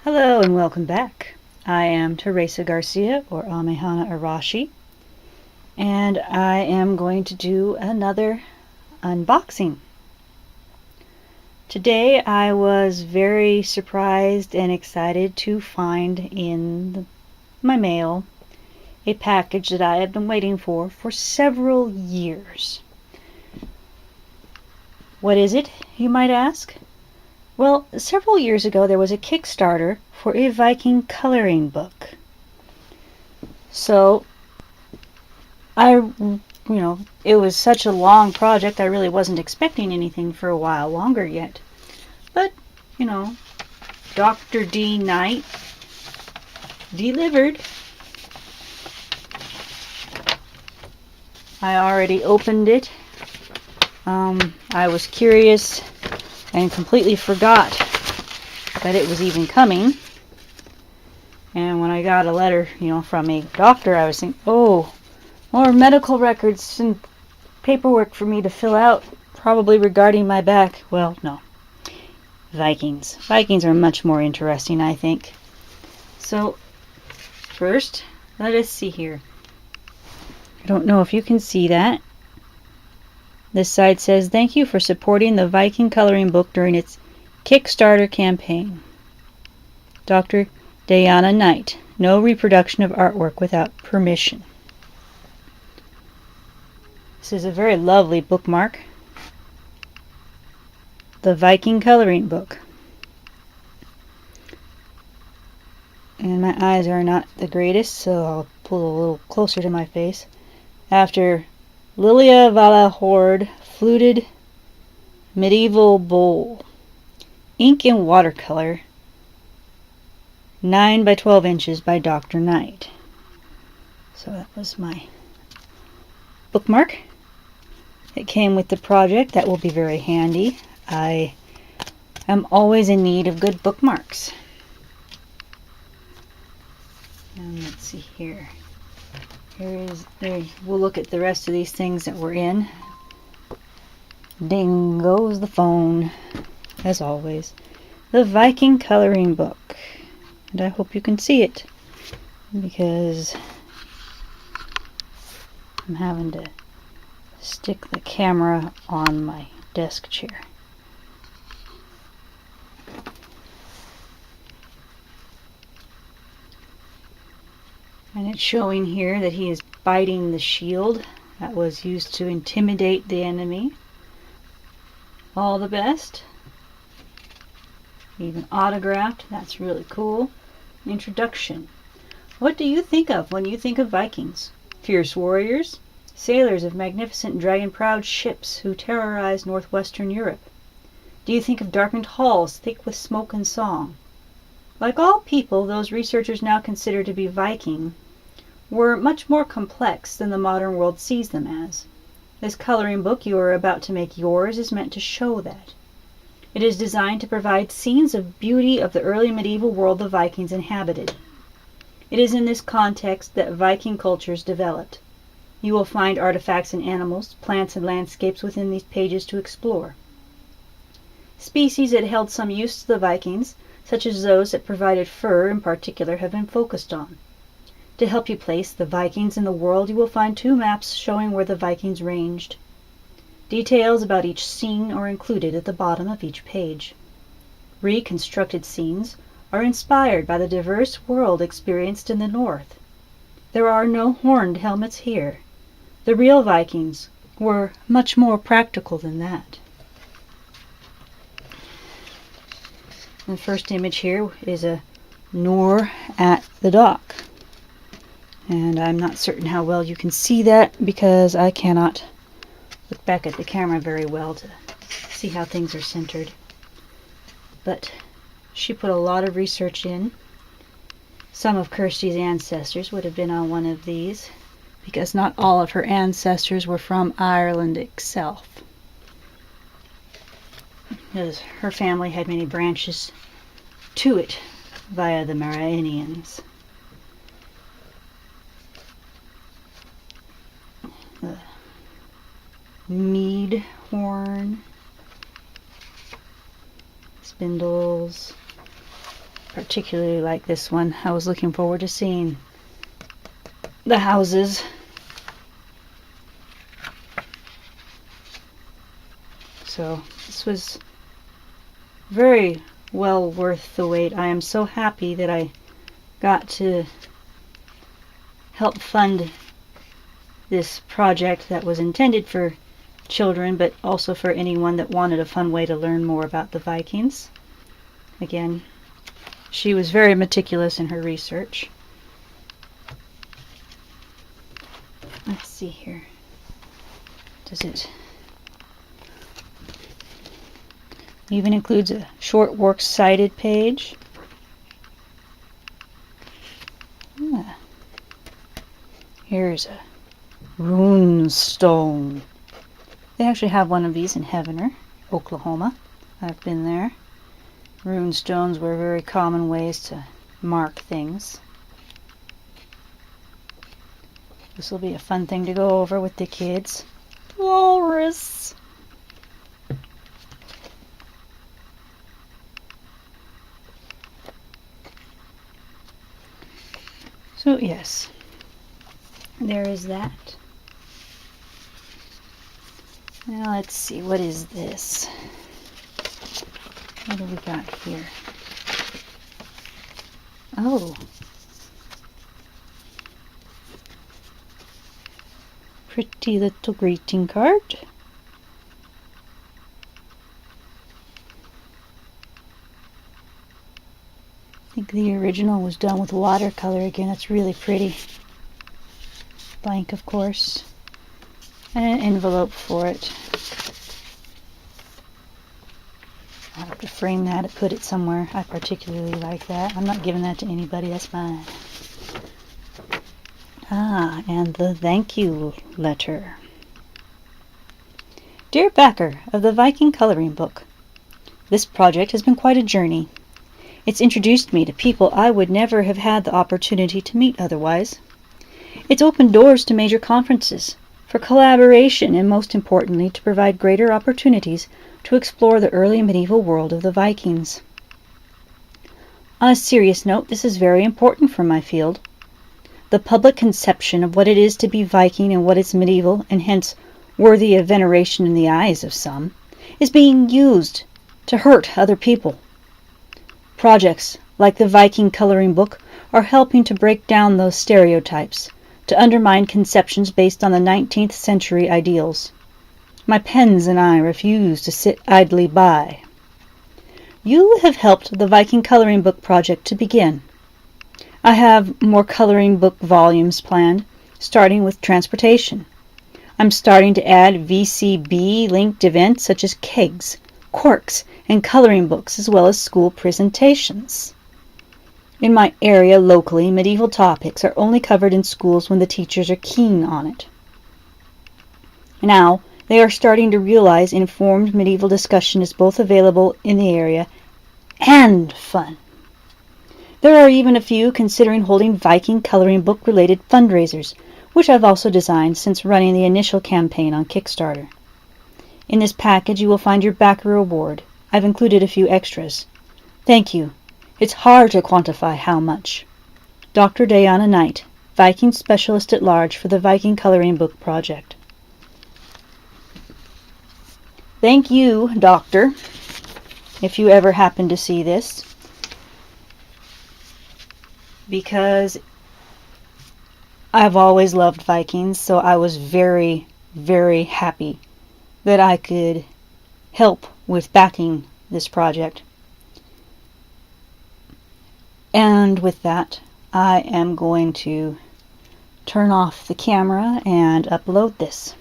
Hello and welcome back. I am Teresa Garcia, or Amehana Arashi, and I am going to do another unboxing. Today I was very surprised and excited to find in my mail a package that I have been waiting for several years. What is it, you might ask? Well, several years ago there was a Kickstarter for a Viking coloring book. So, it was such a long project, I really wasn't expecting anything for a while longer yet. But, Dr. D. Knight delivered. I already opened it. I was curious and completely forgot that it was even coming. And when I got a letter, from a doctor, I was thinking, oh, more medical records and paperwork for me to fill out, probably regarding my back. Well, no. Vikings. Vikings are much more interesting, I think. So, first, let us see here. I don't know if you can see that. This side says, thank you for supporting the Viking coloring book during its Kickstarter campaign. Dr. Dayanna Knight. No reproduction of artwork without permission. This is a very lovely bookmark. The Viking coloring book. And my eyes are not the greatest, so I'll pull a little closer to my face. After Lilia Vala Horde Fluted Medieval Bowl. Ink and watercolor. 9 by 12 inches by Dr. Knight. So that was my bookmark. It came with the project. That will be very handy. I am always in need of good bookmarks. And let's see here. We'll look at the rest of these things that we're in. Ding goes the phone, as always. The Viking coloring book. And I hope you can see it, because I'm having to stick the camera on my desk chair. And it's showing here that he is biting the shield that was used to intimidate the enemy. All the best. Even autographed. That's really cool. Introduction. What do you think of when you think of Vikings? Fierce warriors? Sailors of magnificent dragon-proud ships who terrorized northwestern Europe? Do you think of darkened halls thick with smoke and song? Like all people those researchers now consider to be Viking were much more complex than the modern world sees them as. This coloring book you are about to make yours is meant to show that. It is designed to provide scenes of beauty of the early medieval world the Vikings inhabited. It is in this context that Viking cultures developed. You will find artifacts and animals, plants and landscapes within these pages to explore. Species that held some use to the Vikings, such as those that provided fur in particular, have been focused on. To help you place the Vikings in the world, you will find 2 maps showing where the Vikings ranged. Details about each scene are included at the bottom of each page. Reconstructed scenes are inspired by the diverse world experienced in the north. There are no horned helmets here. The real Vikings were much more practical than that. The first image here is a Nor at the dock. And I'm not certain how well you can see that because I cannot look back at the camera very well to see how things are centered. But she put a lot of research in. Some of Kirsty's ancestors would have been on one of these, because not all of her ancestors were from Ireland itself. Because her family had many branches to it via the Maranians. The mead horn, spindles, particularly like this one. I was looking forward to seeing the houses. So this was very well worth the wait. I am so happy that I got to help fund this project that was intended for children, but also for anyone that wanted a fun way to learn more about the Vikings. Again, she was very meticulous in her research. Let's see here. Does it even includes a short works cited page? Yeah. Here's a Runestone. They actually have one of these in Heavener, Oklahoma. I've been there. Runestones were very common ways to mark things. This will be a fun thing to go over with the kids. Walrus! So yes, there is that. Now let's see, what is this? What do we got here? Oh. Pretty little greeting card. I think the original was done with watercolor again. It's really pretty. Blank, of course. And an envelope for it. I'll have to frame that and put it somewhere. I particularly like that. I'm not giving that to anybody. That's mine. Ah, and the thank you letter. Dear backer of the Viking coloring book, this project has been quite a journey. It's introduced me to people I would never have had the opportunity to meet otherwise. It's opened doors to major conferences, for collaboration, and most importantly, to provide greater opportunities to explore the early medieval world of the Vikings. On a serious note, this is very important for my field. The public conception of what it is to be Viking and what is medieval, and hence worthy of veneration in the eyes of some, is being used to hurt other people. Projects like the Viking coloring book are helping to break down those stereotypes, to undermine conceptions based on the 19th century ideals. My pens and I refuse to sit idly by. You have helped the Viking coloring book project to begin. I have more coloring book volumes planned, starting with transportation. I'm starting to add VCB-linked events such as kegs, corks, and coloring books, as well as school presentations. In my area locally, medieval topics are only covered in schools when the teachers are keen on it. Now, they are starting to realize informed medieval discussion is both available in the area and fun. There are even a few considering holding Viking coloring book related fundraisers, which I've also designed since running the initial campaign on Kickstarter. In this package you will find your backer reward. I've included a few extras. Thank you. It's hard to quantify how much. Dr. Dayanna Knight, Viking Specialist at Large for the Viking Coloring Book Project. Thank you, Doctor, if you ever happen to see this, because I've always loved Vikings, so I was very, very happy that I could help with backing this project. And with that, I am going to turn off the camera and upload this.